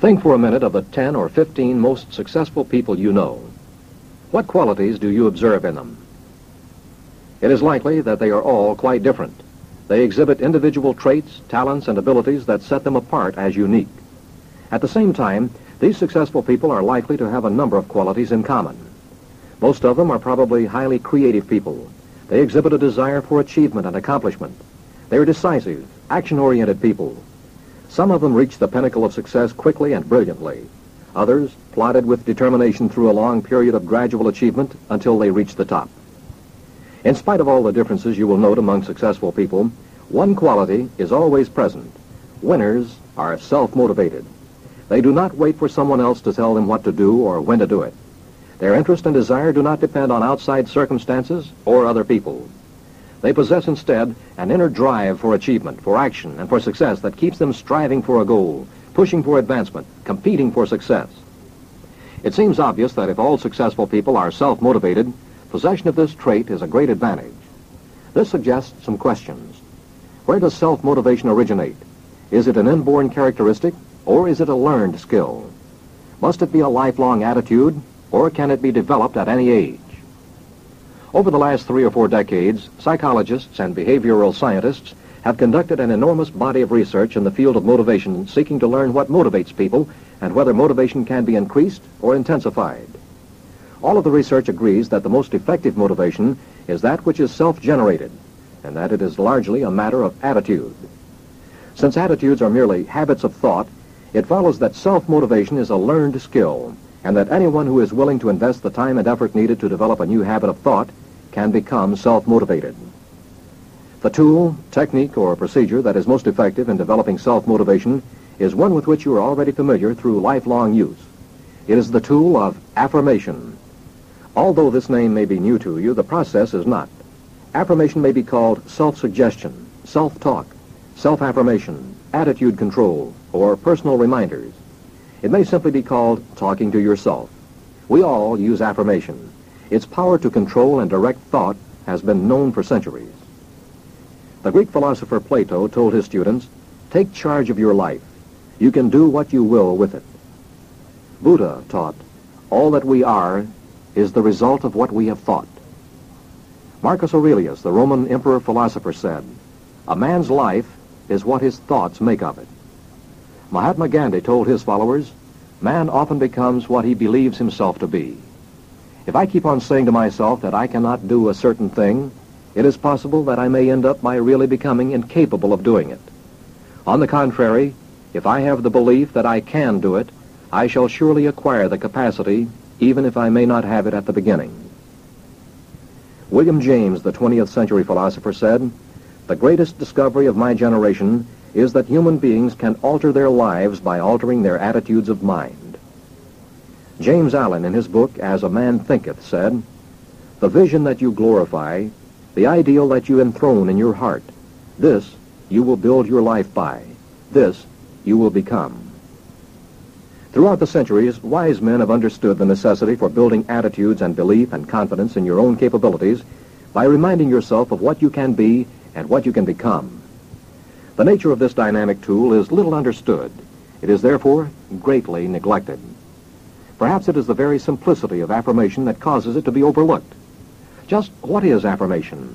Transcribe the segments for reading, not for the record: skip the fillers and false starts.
Think for a minute of the 10 or 15 most successful people you know. What qualities do you observe in them? It is likely that they are all quite different. They exhibit individual traits, talents, and abilities that set them apart as unique. At the same time, these successful people are likely to have a number of qualities in common. Most of them are probably highly creative people. They exhibit a desire for achievement and accomplishment. They are decisive, action-oriented people. Some of them reach the pinnacle of success quickly and brilliantly. Others plodded with determination through a long period of gradual achievement until they reach the top. In spite of all the differences you will note among successful people, one quality is always present. Winners are self-motivated. They do not wait for someone else to tell them what to do or when to do it. Their interest and desire do not depend on outside circumstances or other people. They possess instead an inner drive for achievement, for action, and for success that keeps them striving for a goal, pushing for advancement, competing for success. It seems obvious that if all successful people are self-motivated, possession of this trait is a great advantage. This suggests some questions. Where does self-motivation originate? Is it an inborn characteristic, or is it a learned skill? Must it be a lifelong attitude, or can it be developed at any age? Over the last 3 or 4 decades, psychologists and behavioral scientists have conducted an enormous body of research in the field of motivation, seeking to learn what motivates people and whether motivation can be increased or intensified. All of the research agrees that the most effective motivation is that which is self-generated, and that it is largely a matter of attitude. Since attitudes are merely habits of thought, it follows that self-motivation is a learned skill, and that anyone who is willing to invest the time and effort needed to develop a new habit of thought can become self-motivated. The tool, technique, or procedure that is most effective in developing self-motivation is one with which you are already familiar through lifelong use. It is the tool of affirmation. Although this name may be new to you, the process is not. Affirmation may be called self-suggestion, self-talk, self-affirmation, attitude control, or personal reminders. It may simply be called talking to yourself. We all use affirmation. Its power to control and direct thought has been known for centuries. The Greek philosopher Plato told his students, "Take charge of your life. You can do what you will with it." Buddha taught, "All that we are is the result of what we have thought." Marcus Aurelius, the Roman emperor-philosopher, said, "A man's life is what his thoughts make of it." Mahatma Gandhi told his followers, "Man often becomes what he believes himself to be." If I keep on saying to myself that I cannot do a certain thing, it is possible that I may end up by really becoming incapable of doing it. On the contrary, if I have the belief that I can do it, I shall surely acquire the capacity, even if I may not have it at the beginning. William James, the 20th century philosopher, said, "The greatest discovery of my generation is that human beings can alter their lives by altering their attitudes of mind." James Allen, in his book, As a Man Thinketh, said, "The vision that you glorify, the ideal that you enthrone in your heart, this you will build your life by. This you will become." Throughout the centuries, wise men have understood the necessity for building attitudes and belief and confidence in your own capabilities by reminding yourself of what you can be and what you can become. The nature of this dynamic tool is little understood. It is therefore greatly neglected. Perhaps it is the very simplicity of affirmation that causes it to be overlooked. Just what is affirmation?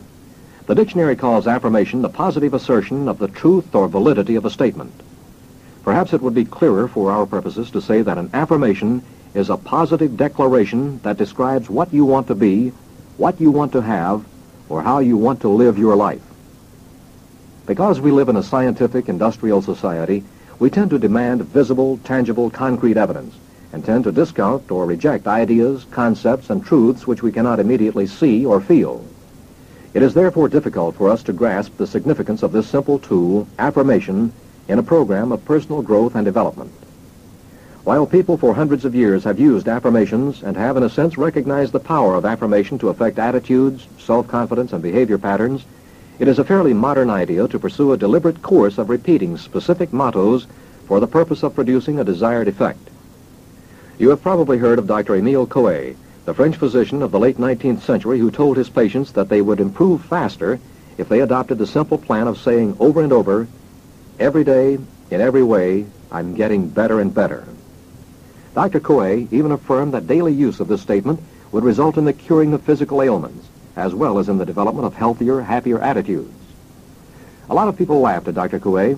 The dictionary calls affirmation the positive assertion of the truth or validity of a statement. Perhaps it would be clearer for our purposes to say that an affirmation is a positive declaration that describes what you want to be, what you want to have, or how you want to live your life. Because we live in a scientific, industrial society, we tend to demand visible, tangible, concrete evidence, and tend to discount or reject ideas, concepts, and truths which we cannot immediately see or feel. It is therefore difficult for us to grasp the significance of this simple tool, affirmation, in a program of personal growth and development. While people for hundreds of years have used affirmations and have in a sense recognized the power of affirmation to affect attitudes, self-confidence, and behavior patterns, it is a fairly modern idea to pursue a deliberate course of repeating specific mottos for the purpose of producing a desired effect. You have probably heard of Dr. Emile Coué, the French physician of the late 19th century who told his patients that they would improve faster if they adopted the simple plan of saying over and over, "Every day, in every way, I'm getting better and better." Dr. Coué even affirmed that daily use of this statement would result in the curing of physical ailments, as well as in the development of healthier, happier attitudes. A lot of people laughed at Dr. Coué.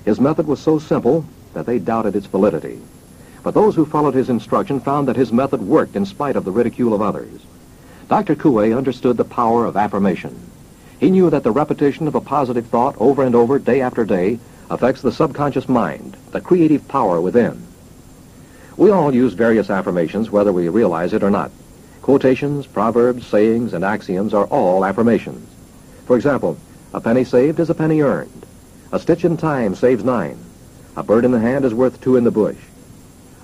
His method was so simple that they doubted its validity. But those who followed his instruction found that his method worked in spite of the ridicule of others. Dr. Coué understood the power of affirmation. He knew that the repetition of a positive thought over and over, day after day, affects the subconscious mind, the creative power within. We all use various affirmations, whether we realize it or not. Quotations, proverbs, sayings, and axioms are all affirmations. For example, a penny saved is a penny earned. A stitch in time saves 9. A bird in the hand is worth 2 in the bush.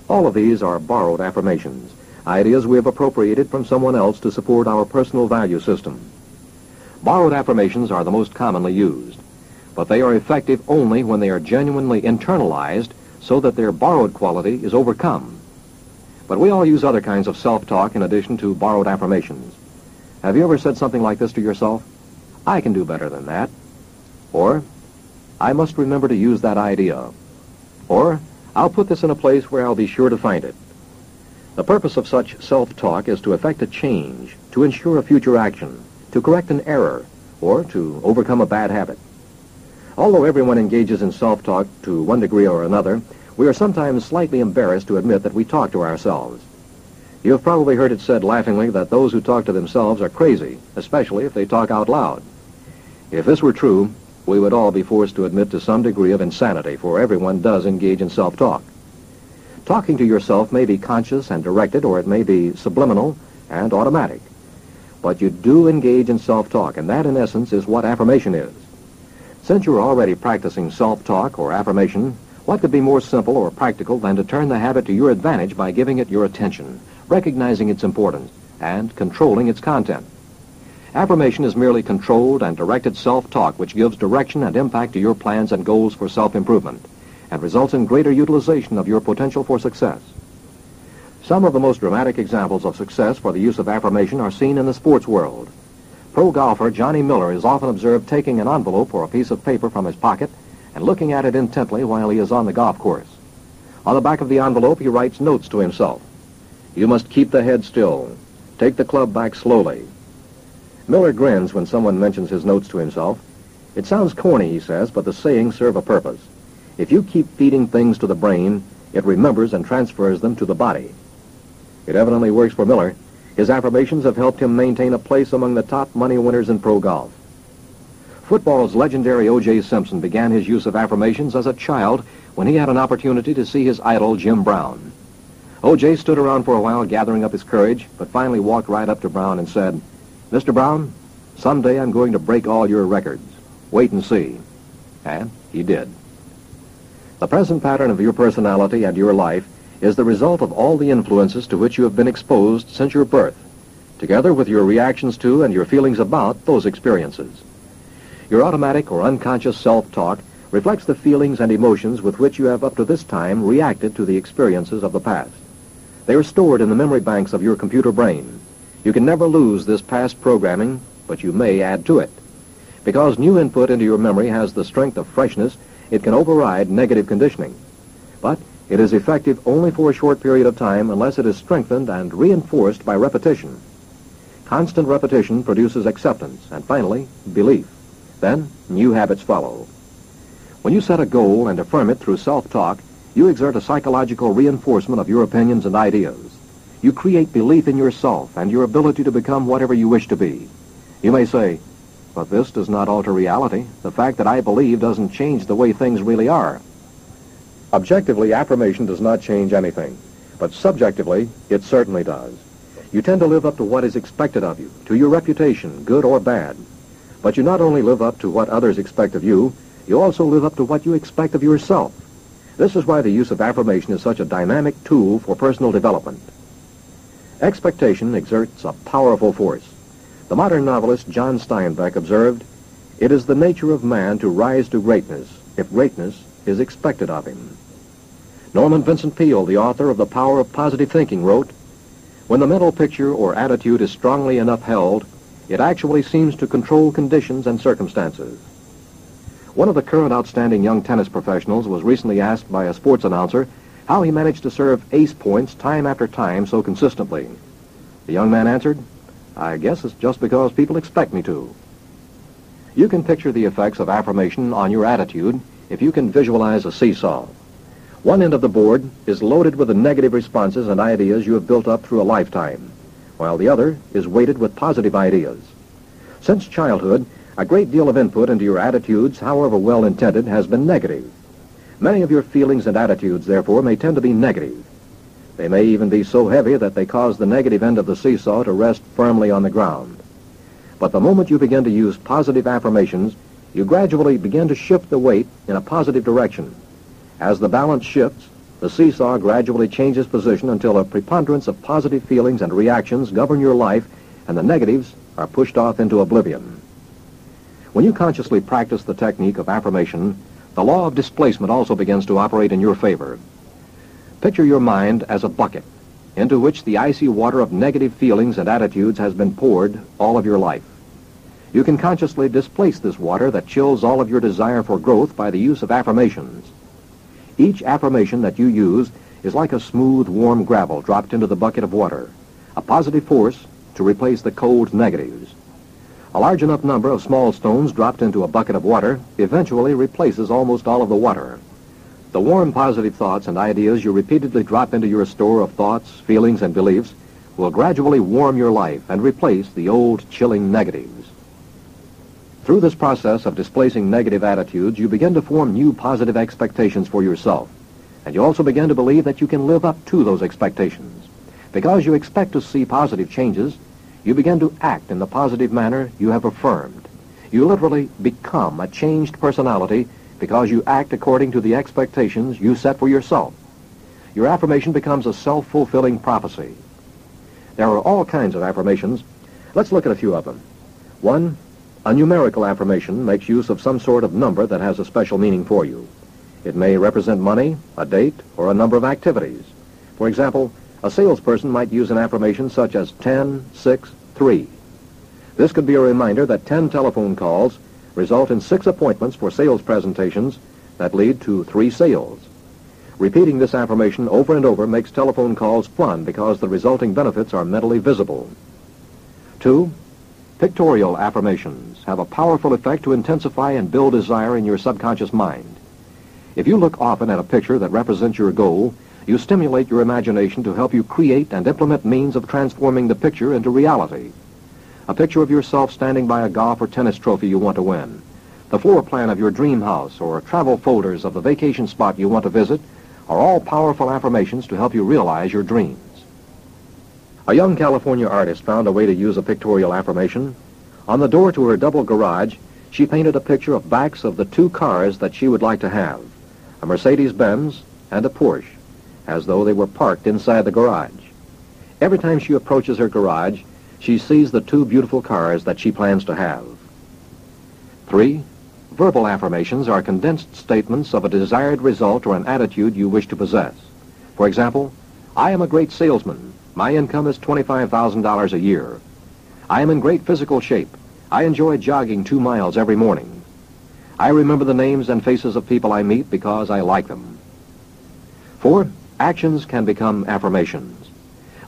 All of these are borrowed affirmations, ideas we have appropriated from someone else to support our personal value system. Borrowed affirmations are the most commonly used, but they are effective only when they are genuinely internalized so that their borrowed quality is overcome. But we all use other kinds of self-talk in addition to borrowed affirmations. Have you ever said something like this to yourself? I can do better than that. Or, I must remember to use that idea. Or, I'll put this in a place where I'll be sure to find it. The purpose of such self-talk is to effect a change, to ensure a future action, to correct an error, or to overcome a bad habit. Although everyone engages in self-talk to one degree or another, we are sometimes slightly embarrassed to admit that we talk to ourselves. You have probably heard it said laughingly that those who talk to themselves are crazy, especially if they talk out loud. If this were true, we would all be forced to admit to some degree of insanity, for everyone does engage in self-talk. Talking to yourself may be conscious and directed, or it may be subliminal and automatic. But you do engage in self-talk, and that in essence is what affirmation is. Since you're already practicing self-talk or affirmation, what could be more simple or practical than to turn the habit to your advantage by giving it your attention, recognizing its importance, and controlling its content? Affirmation is merely controlled and directed self-talk which gives direction and impact to your plans and goals for self-improvement and results in greater utilization of your potential for success. Some of the most dramatic examples of success for the use of affirmation are seen in the sports world. Pro golfer Johnny Miller is often observed taking an envelope or a piece of paper from his pocket and looking at it intently while he is on the golf course. On the back of the envelope, he writes notes to himself. You must keep the head still. Take the club back slowly. Miller grins when someone mentions his notes to himself. It sounds corny, he says, but the sayings serve a purpose. If you keep feeding things to the brain, it remembers and transfers them to the body. It evidently works for Miller. His affirmations have helped him maintain a place among the top money winners in pro golf. Football's legendary O.J. Simpson began his use of affirmations as a child when he had an opportunity to see his idol, Jim Brown. O.J. stood around for a while gathering up his courage, but finally walked right up to Brown and said, Mr. Brown, someday I'm going to break all your records. Wait and see. And he did. The present pattern of your personality and your life is the result of all the influences to which you have been exposed since your birth, together with your reactions to and your feelings about those experiences. Your automatic or unconscious self-talk reflects the feelings and emotions with which you have up to this time reacted to the experiences of the past. They are stored in the memory banks of your computer brain. You can never lose this past programming, but you may add to it. Because new input into your memory has the strength of freshness, it can override negative conditioning. But it is effective only for a short period of time unless it is strengthened and reinforced by repetition. Constant repetition produces acceptance and finally, belief. Then, new habits follow. When you set a goal and affirm it through self-talk, you exert a psychological reinforcement of your opinions and ideas. You create belief in yourself and your ability to become whatever you wish to be. You may say, but this does not alter reality. The fact that I believe doesn't change the way things really are. Objectively, affirmation does not change anything, but subjectively, it certainly does. You tend to live up to what is expected of you, to your reputation, good or bad. But you not only live up to what others expect of you, you also live up to what you expect of yourself. This is why the use of affirmation is such a dynamic tool for personal development. Expectation exerts a powerful force. The modern novelist John Steinbeck observed, "It is the nature of man to rise to greatness, if greatness is expected of him." Norman Vincent Peale, the author of The Power of Positive Thinking, wrote, "When the mental picture or attitude is strongly enough held, it actually seems to control conditions and circumstances." One of the current outstanding young tennis professionals was recently asked by a sports announcer how he managed to serve ace points time after time so consistently. The young man answered, "I guess it's just because people expect me to." You can picture the effects of affirmation on your attitude if you can visualize a seesaw. One end of the board is loaded with the negative responses and ideas you have built up through a lifetime, while the other is weighted with positive ideas. Since childhood, a great deal of input into your attitudes, however well-intended, has been negative. Many of your feelings and attitudes, therefore, may tend to be negative. They may even be so heavy that they cause the negative end of the seesaw to rest firmly on the ground. But the moment you begin to use positive affirmations, you gradually begin to shift the weight in a positive direction. As the balance shifts, the seesaw gradually changes position until a preponderance of positive feelings and reactions govern your life, and the negatives are pushed off into oblivion. When you consciously practice the technique of affirmation, the law of displacement also begins to operate in your favor. Picture your mind as a bucket into which the icy water of negative feelings and attitudes has been poured all of your life. You can consciously displace this water that chills all of your desire for growth by the use of affirmations. Each affirmation that you use is like a smooth, warm gravel dropped into the bucket of water, a positive force to replace the cold negatives. A large enough number of small stones dropped into a bucket of water eventually replaces almost all of the water. The warm, positive thoughts and ideas you repeatedly drop into your store of thoughts, feelings, and beliefs will gradually warm your life and replace the old, chilling negatives. Through this process of displacing negative attitudes, you begin to form new positive expectations for yourself, and you also begin to believe that you can live up to those expectations. Because you expect to see positive changes, you begin to act in the positive manner you have affirmed. You literally become a changed personality because you act according to the expectations you set for yourself. Your affirmation becomes a self-fulfilling prophecy. There are all kinds of affirmations. Let's look at a few of them. 1. A numerical affirmation makes use of some sort of number that has a special meaning for you. It may represent money, a date, or a number of activities. For example, a salesperson might use an affirmation such as 10, 6, 3. This could be a reminder that 10 telephone calls result in 6 appointments for sales presentations that lead to 3 sales. Repeating this affirmation over and over makes telephone calls fun because the resulting benefits are mentally visible. 2. Pictorial affirmations have a powerful effect to intensify and build desire in your subconscious mind. If you look often at a picture that represents your goal, you stimulate your imagination to help you create and implement means of transforming the picture into reality. A picture of yourself standing by a golf or tennis trophy you want to win, the floor plan of your dream house, or travel folders of the vacation spot you want to visit are all powerful affirmations to help you realize your dreams. A young California artist found a way to use a pictorial affirmation. On the door to her double garage, she painted a picture of backs of the 2 cars that she would like to have, a Mercedes-Benz and a Porsche, as though they were parked inside the garage. Every time she approaches her garage, she sees the 2 beautiful cars that she plans to have. 3. Verbal affirmations are condensed statements of a desired result or an attitude you wish to possess. For example, I am a great salesman. My income is $25,000 a year. I am in great physical shape. I enjoy jogging 2 miles every morning. I remember the names and faces of people I meet because I like them. 4. Actions can become affirmations.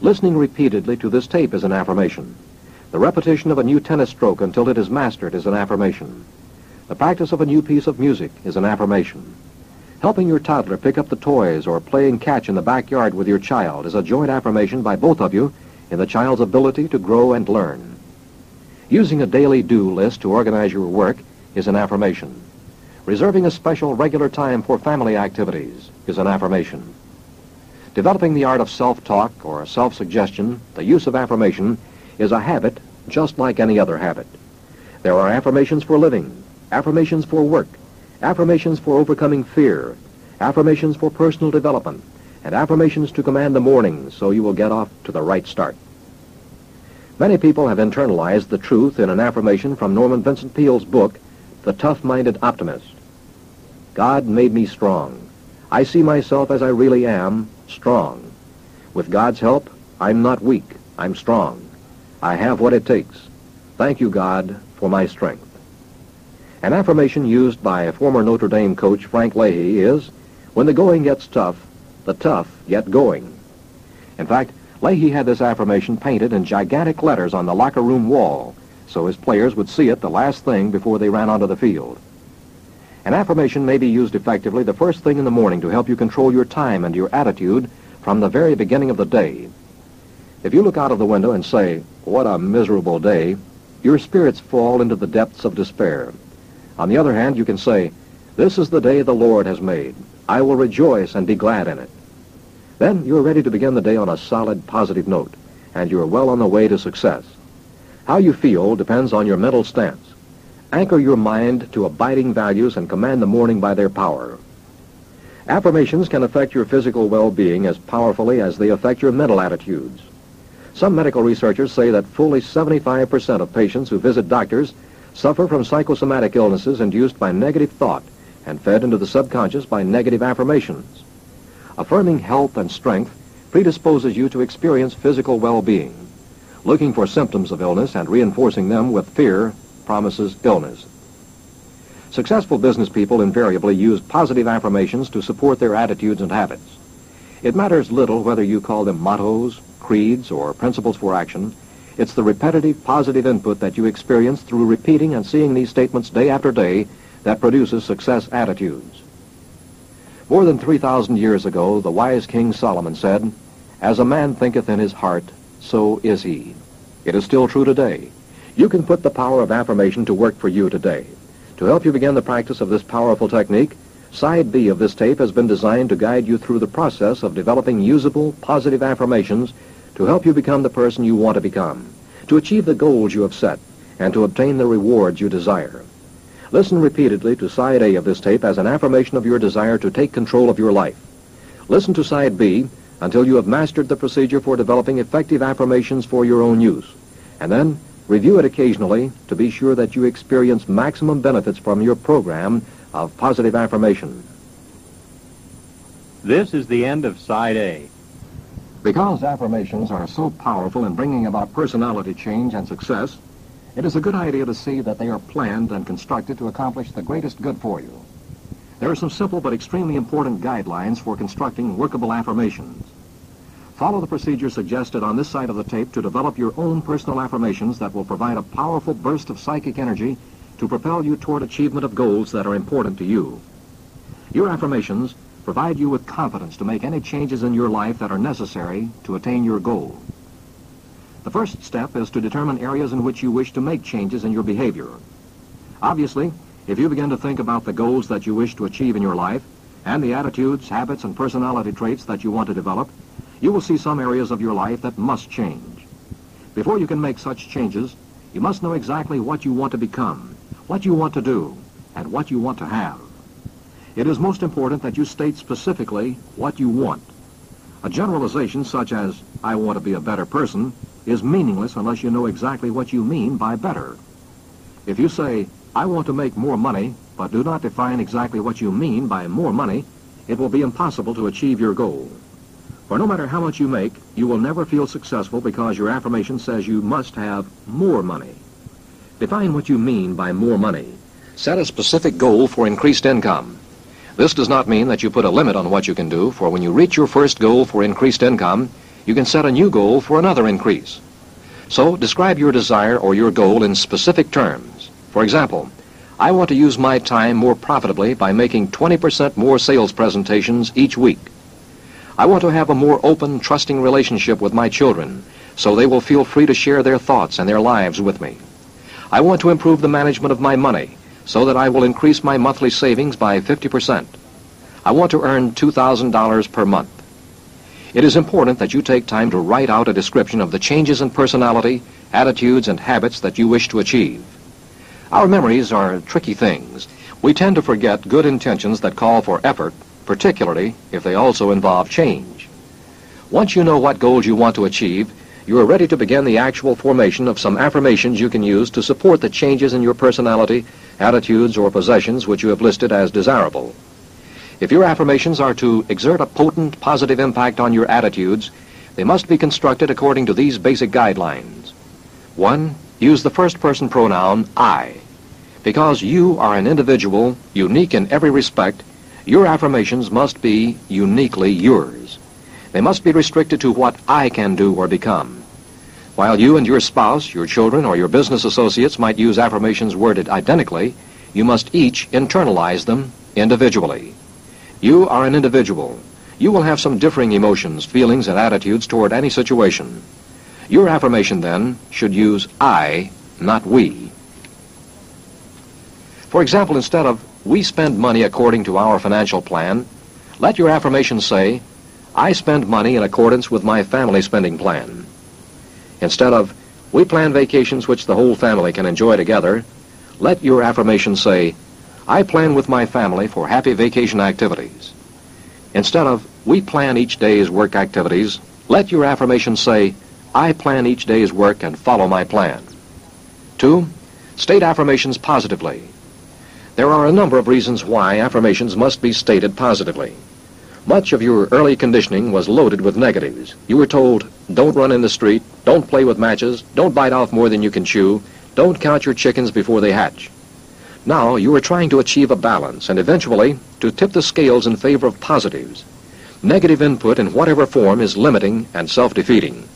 Listening repeatedly to this tape is an affirmation. The repetition of a new tennis stroke until it is mastered is an affirmation. The practice of a new piece of music is an affirmation. Helping your toddler pick up the toys or playing catch in the backyard with your child is a joint affirmation by both of you in the child's ability to grow and learn. Using a daily do list to organize your work is an affirmation. Reserving a special regular time for family activities is an affirmation. Developing the art of self-talk or self-suggestion, the use of affirmation, is a habit just like any other habit. There are affirmations for living, affirmations for work, affirmations for overcoming fear, affirmations for personal development, and affirmations to command the morning so you will get off to the right start. Many people have internalized the truth in an affirmation from Norman Vincent Peale's book, The Tough-Minded Optimist. God made me strong. I see myself as I really am, strong. With God's help, I'm not weak, I'm strong. I have what it takes. Thank you, God, for my strength. An affirmation used by former Notre Dame coach Frank Leahy is, when the going gets tough, the tough get going. In fact, Leahy had this affirmation painted in gigantic letters on the locker room wall, so his players would see it the last thing before they ran onto the field. An affirmation may be used effectively the first thing in the morning to help you control your time and your attitude from the very beginning of the day. If you look out of the window and say, "What a miserable day," your spirits fall into the depths of despair. On the other hand, you can say, "This is the day the Lord has made. I will rejoice and be glad in it." Then you're ready to begin the day on a solid, positive note, and you're well on the way to success. How you feel depends on your mental stance. Anchor your mind to abiding values and command the morning by their power. Affirmations can affect your physical well-being as powerfully as they affect your mental attitudes. Some medical researchers say that fully 75% of patients who visit doctors suffer from psychosomatic illnesses induced by negative thought and fed into the subconscious by negative affirmations. Affirming health and strength predisposes you to experience physical well-being. Looking for symptoms of illness and reinforcing them with fear promises illness. Successful business people invariably use positive affirmations to support their attitudes and habits. It matters little whether you call them mottos, creeds, or principles for action. It's the repetitive positive input that you experience through repeating and seeing these statements day after day that produces success attitudes. More than 3,000 years ago, the wise King Solomon said, "As a man thinketh in his heart, so is he." It is still true today. You can put the power of affirmation to work for you today. To help you begin the practice of this powerful technique, Side B of this tape has been designed to guide you through the process of developing usable, positive affirmations to help you become the person you want to become, to achieve the goals you have set, and to obtain the rewards you desire. Listen repeatedly to Side A of this tape as an affirmation of your desire to take control of your life. Listen to Side B until you have mastered the procedure for developing effective affirmations for your own use, and then review it occasionally to be sure that you experience maximum benefits from your program of positive affirmation. This is the end of Side A. Because affirmations are so powerful in bringing about personality change and success, it is a good idea to see that they are planned and constructed to accomplish the greatest good for you. There are some simple but extremely important guidelines for constructing workable affirmations. Follow the procedure suggested on this side of the tape to develop your own personal affirmations that will provide a powerful burst of psychic energy to propel you toward achievement of goals that are important to you. Your affirmations provide you with confidence to make any changes in your life that are necessary to attain your goal. The first step is to determine areas in which you wish to make changes in your behavior. Obviously, if you begin to think about the goals that you wish to achieve in your life and the attitudes, habits, and personality traits that you want to develop, you will see some areas of your life that must change. Before you can make such changes, you must know exactly what you want to become, what you want to do, and what you want to have. It is most important that you state specifically what you want. A generalization such as, "I want to be a better person," is meaningless unless you know exactly what you mean by better. If you say, "I want to make more money," but do not define exactly what you mean by more money, it will be impossible to achieve your goal. For no matter how much you make, you will never feel successful because your affirmation says you must have more money. Define what you mean by more money. Set a specific goal for increased income. This does not mean that you put a limit on what you can do, for when you reach your first goal for increased income, you can set a new goal for another increase. So describe your desire or your goal in specific terms. For example, I want to use my time more profitably by making 20% more sales presentations each week. I want to have a more open, trusting relationship with my children, so they will feel free to share their thoughts and their lives with me. I want to improve the management of my money, so that I will increase my monthly savings by 50%. I want to earn $2,000 per month. It is important that you take time to write out a description of the changes in personality, attitudes, and habits that you wish to achieve. Our memories are tricky things. We tend to forget good intentions that call for effort, particularly if they also involve change. Once you know what goals you want to achieve, you are ready to begin the actual formation of some affirmations you can use to support the changes in your personality, attitudes, or possessions which you have listed as desirable. If your affirmations are to exert a potent positive impact on your attitudes, they must be constructed according to these basic guidelines. 1. Use the first-person pronoun I. Because you are an individual, unique in every respect, Your affirmations must be uniquely yours. They must be restricted to what I can do or become. While you and your spouse, your children, or your business associates might use affirmations worded identically, you must each internalize them individually. You are an individual. You will have some differing emotions, feelings, and attitudes toward any situation. Your affirmation, then, should use I, not we. For example, instead of, we spend money according to our financial plan, let your affirmation say, I spend money in accordance with my family spending plan. Instead of, we plan vacations which the whole family can enjoy together, let your affirmation say, I plan with my family for happy vacation activities. Instead of, we plan each day's work activities, let your affirmation say, I plan each day's work and follow my plan. 2. State affirmations positively. There are a number of reasons why affirmations must be stated positively. Much of your early conditioning was loaded with negatives. You were told, don't run in the street, don't play with matches, don't bite off more than you can chew, don't count your chickens before they hatch. Now you are trying to achieve a balance and eventually to tip the scales in favor of positives. Negative input in whatever form is limiting and self-defeating.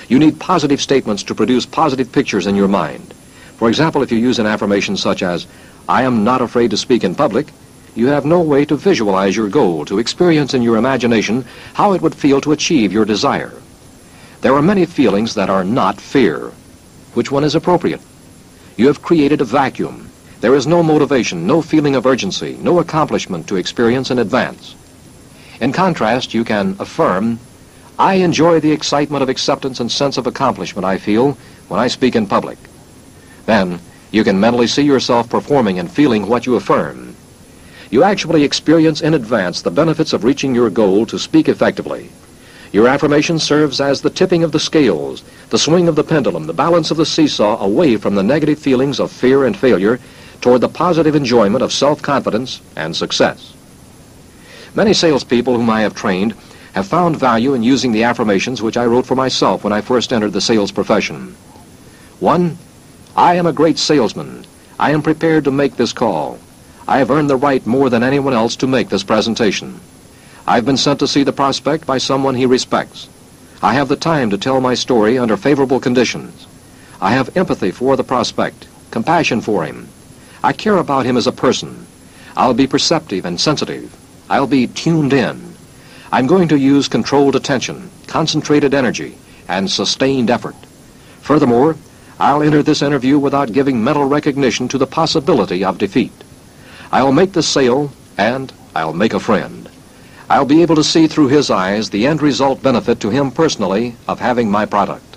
You need positive statements to produce positive pictures in your mind. For example, if you use an affirmation such as, I am not afraid to speak in public, you have no way to visualize your goal, to experience in your imagination how it would feel to achieve your desire. There are many feelings that are not fear. Which one is appropriate? You have created a vacuum. There is no motivation, no feeling of urgency, no accomplishment to experience in advance. In contrast, you can affirm, I enjoy the excitement of acceptance and sense of accomplishment I feel when I speak in public. Then, you can mentally see yourself performing and feeling what you affirm. You actually experience in advance the benefits of reaching your goal to speak effectively. Your affirmation serves as the tipping of the scales, the swing of the pendulum, the balance of the seesaw away from the negative feelings of fear and failure toward the positive enjoyment of self-confidence and success. Many salespeople whom I have trained have found value in using the affirmations which I wrote for myself when I first entered the sales profession. 1. I am a great salesman. I am prepared to make this call. I have earned the right more than anyone else to make this presentation. I've been sent to see the prospect by someone he respects. I have the time to tell my story under favorable conditions. I have empathy for the prospect, compassion for him. I care about him as a person. I'll be perceptive and sensitive. I'll be tuned in. I'm going to use controlled attention, concentrated energy, and sustained effort. Furthermore, I'll enter this interview without giving mental recognition to the possibility of defeat. I'll make the sale, and I'll make a friend. I'll be able to see through his eyes the end result benefit to him personally of having my product.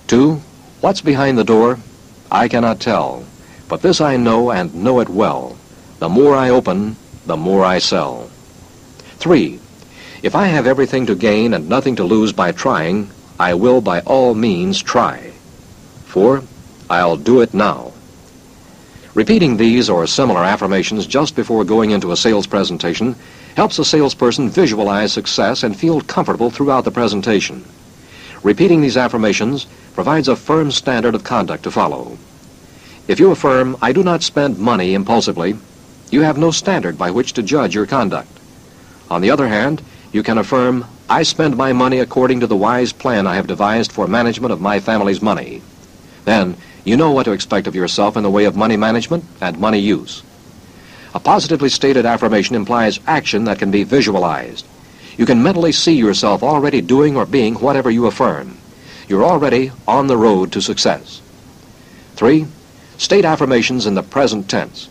2. What's behind the door? I cannot tell, but this I know and know it well. The more I open, the more I sell. 3. If I have everything to gain and nothing to lose by trying, I will by all means try. 4. I'll do it now. Repeating these or similar affirmations just before going into a sales presentation helps a salesperson visualize success and feel comfortable throughout the presentation. Repeating these affirmations provides a firm standard of conduct to follow. If you affirm, I do not spend money impulsively, you have no standard by which to judge your conduct. On the other hand, you can affirm, I spend my money according to the wise plan I have devised for management of my family's money. Then, you know what to expect of yourself in the way of money management and money use. A positively stated affirmation implies action that can be visualized. You can mentally see yourself already doing or being whatever you affirm. You're already on the road to success. 3. State affirmations in the present tense.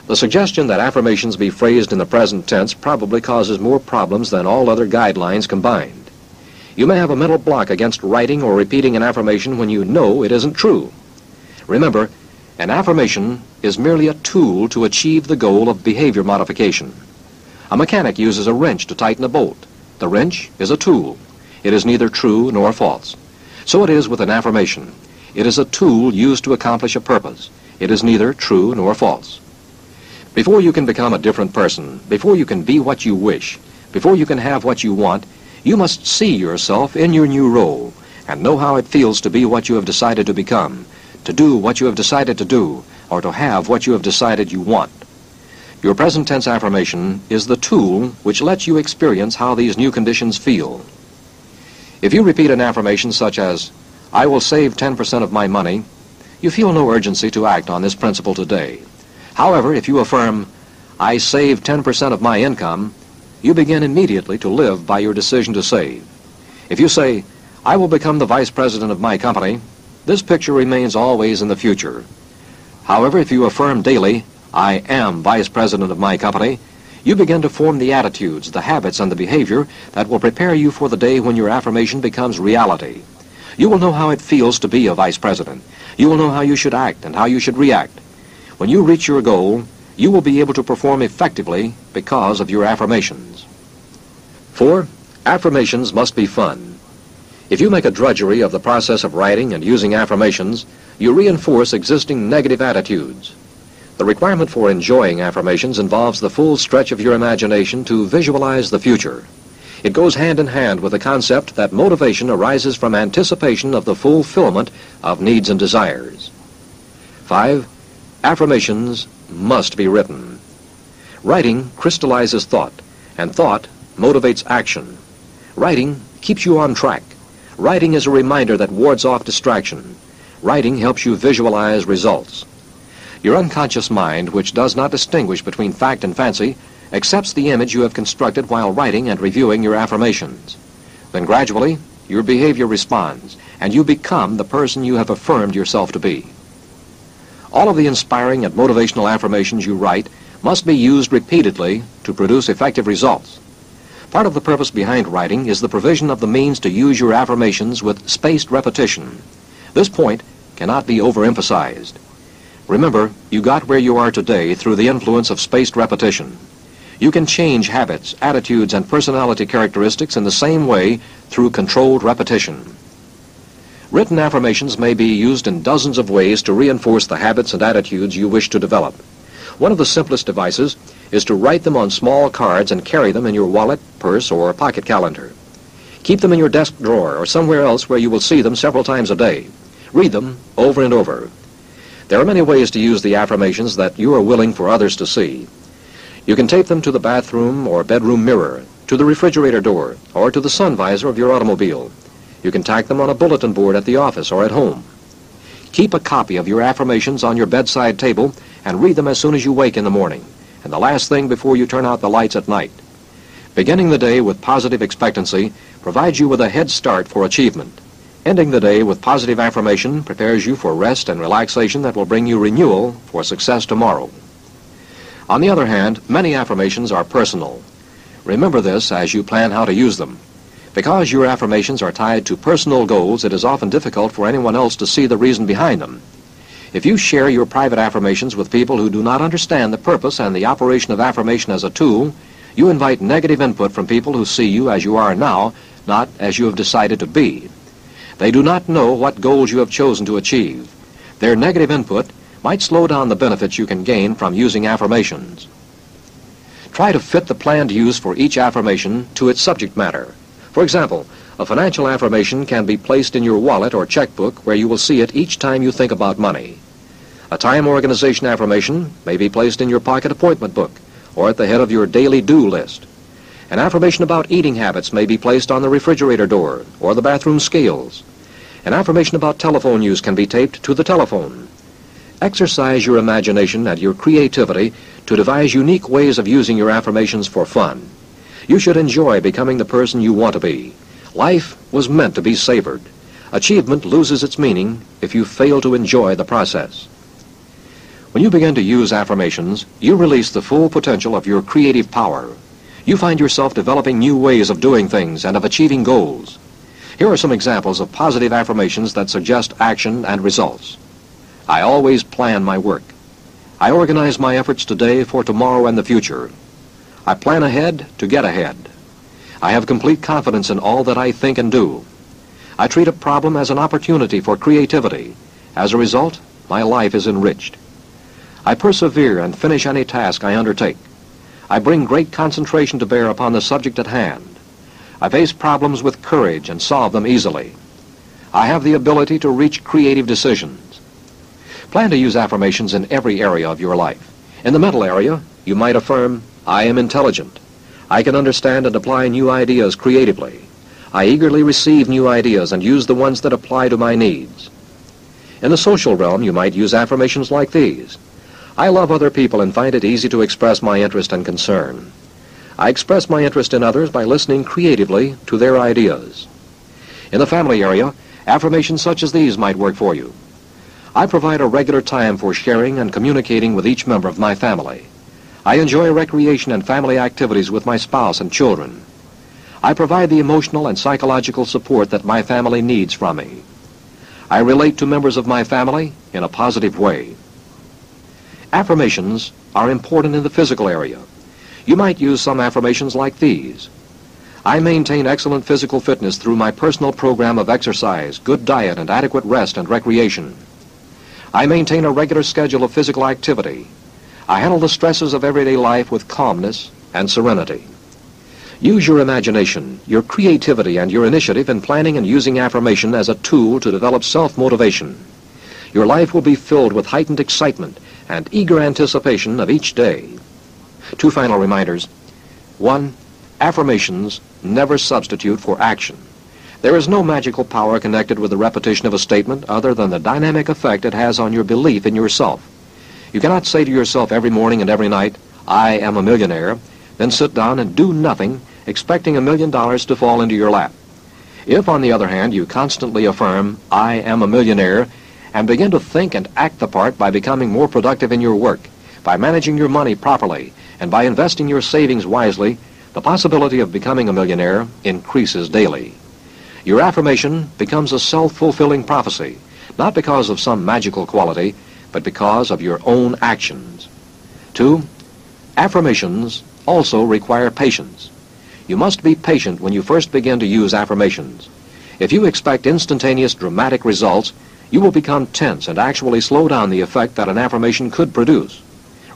The suggestion that affirmations be phrased in the present tense probably causes more problems than all other guidelines combined. You may have a mental block against writing or repeating an affirmation when you know it isn't true. Remember, an affirmation is merely a tool to achieve the goal of behavior modification. A mechanic uses a wrench to tighten a bolt. The wrench is a tool. It is neither true nor false. So it is with an affirmation. It is a tool used to accomplish a purpose. It is neither true nor false. Before you can become a different person, before you can be what you wish, before you can have what you want, you must see yourself in your new role and know how it feels to be what you have decided to become, to do what you have decided to do, or to have what you have decided you want. Your present tense affirmation is the tool which lets you experience how these new conditions feel. If you repeat an affirmation such as, "I will save 10% of my money," you feel no urgency to act on this principle today. However, if you affirm, "I save 10% of my income," you begin immediately to live by your decision to save. If you say, "I will become the vice president of my company," this picture remains always in the future. However, if you affirm daily, "I am vice president of my company," you begin to form the attitudes, the habits, and the behavior that will prepare you for the day when your affirmation becomes reality. You will know how it feels to be a vice president. You will know how you should act and how you should react. When you reach your goal, you will be able to perform effectively because of your affirmations. 4. Affirmations must be fun. If you make a drudgery of the process of writing and using affirmations, you reinforce existing negative attitudes. The requirement for enjoying affirmations involves the full stretch of your imagination to visualize the future. It goes hand in hand with the concept that motivation arises from anticipation of the fulfillment of needs and desires. 5. Affirmations must be written. Writing crystallizes thought, and thought motivates action. Writing keeps you on track. Writing is a reminder that wards off distraction. Writing helps you visualize results. Your unconscious mind, which does not distinguish between fact and fancy, accepts the image you have constructed while writing and reviewing your affirmations. Then gradually, your behavior responds, and you become the person you have affirmed yourself to be. All of the inspiring and motivational affirmations you write must be used repeatedly to produce effective results. Part of the purpose behind writing is the provision of the means to use your affirmations with spaced repetition. This point cannot be overemphasized. Remember, you got where you are today through the influence of spaced repetition. You can change habits, attitudes, and personality characteristics in the same way through controlled repetition. Written affirmations may be used in dozens of ways to reinforce the habits and attitudes you wish to develop. One of the simplest devices is to write them on small cards and carry them in your wallet, purse, or pocket calendar. Keep them in your desk drawer or somewhere else where you will see them several times a day. Read them over and over. There are many ways to use the affirmations that you are willing for others to see. You can tape them to the bathroom or bedroom mirror, to the refrigerator door, or to the sun visor of your automobile. You can tack them on a bulletin board at the office or at home. Keep a copy of your affirmations on your bedside table and read them as soon as you wake in the morning, and the last thing before you turn out the lights at night. Beginning the day with positive expectancy provides you with a head start for achievement. Ending the day with positive affirmation prepares you for rest and relaxation that will bring you renewal for success tomorrow. On the other hand, many affirmations are personal. Remember this as you plan how to use them. Because your affirmations are tied to personal goals, it is often difficult for anyone else to see the reason behind them. If you share your private affirmations with people who do not understand the purpose and the operation of affirmation as a tool, you invite negative input from people who see you as you are now, not as you have decided to be. They do not know what goals you have chosen to achieve. Their negative input might slow down the benefits you can gain from using affirmations. Try to fit the planned use for each affirmation to its subject matter. For example, a financial affirmation can be placed in your wallet or checkbook where you will see it each time you think about money. A time organization affirmation may be placed in your pocket appointment book or at the head of your daily do list. An affirmation about eating habits may be placed on the refrigerator door or the bathroom scales. An affirmation about telephone use can be taped to the telephone. Exercise your imagination and your creativity to devise unique ways of using your affirmations for fun. You should enjoy becoming the person you want to be. Life was meant to be savored. Achievement loses its meaning if you fail to enjoy the process. When you begin to use affirmations, you release the full potential of your creative power. You find yourself developing new ways of doing things and of achieving goals. Here are some examples of positive affirmations that suggest action and results. I always plan my work. I organize my efforts today for tomorrow and the future. I plan ahead to get ahead. I have complete confidence in all that I think and do. I treat a problem as an opportunity for creativity. As a result, my life is enriched. I persevere and finish any task I undertake. I bring great concentration to bear upon the subject at hand. I face problems with courage and solve them easily. I have the ability to reach creative decisions. Plan to use affirmations in every area of your life. In the mental area, You might affirm, I am intelligent. I can understand and apply new ideas creatively. I eagerly receive new ideas and use the ones that apply to my needs. In the social realm, you might use affirmations like these. I love other people and find it easy to express my interest and concern. I express my interest in others by listening creatively to their ideas. In the family area, affirmations such as these might work for you. I provide a regular time for sharing and communicating with each member of my family. I enjoy recreation and family activities with my spouse and children. I provide the emotional and psychological support that my family needs from me. I relate to members of my family in a positive way. Affirmations are important in the physical area. You might use some affirmations like these. I maintain excellent physical fitness through my personal program of exercise, good diet, and adequate rest and recreation. I maintain a regular schedule of physical activity. I handle the stresses of everyday life with calmness and serenity. Use your imagination, your creativity, and your initiative in planning and using affirmation as a tool to develop self-motivation. Your life will be filled with heightened excitement and eager anticipation of each day. 2 final reminders. 1. Affirmations never substitute for action. There is no magical power connected with the repetition of a statement other than the dynamic effect it has on your belief in yourself. You cannot say to yourself every morning and every night, I am a millionaire, then sit down and do nothing, expecting $1 million to fall into your lap. If, on the other hand, you constantly affirm, I am a millionaire, and begin to think and act the part by becoming more productive in your work, by managing your money properly, and by investing your savings wisely, the possibility of becoming a millionaire increases daily. Your affirmation becomes a self-fulfilling prophecy, not because of some magical quality, but because of your own actions. 2. Affirmations also require patience. You must be patient when you first begin to use affirmations. If you expect instantaneous, dramatic results, you will become tense and actually slow down the effect that an affirmation could produce.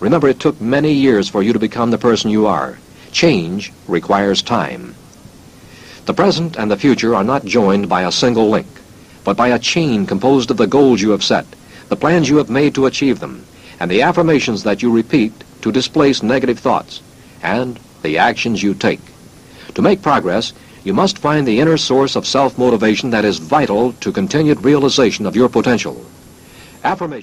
Remember, it took many years for you to become the person you are. Change requires time. The present and the future are not joined by a single link, but by a chain composed of the goals you have set, the plans you have made to achieve them, and the affirmations that you repeat to displace negative thoughts, and the actions you take. To make progress, you must find the inner source of self-motivation that is vital to continued realization of your potential. Affirmation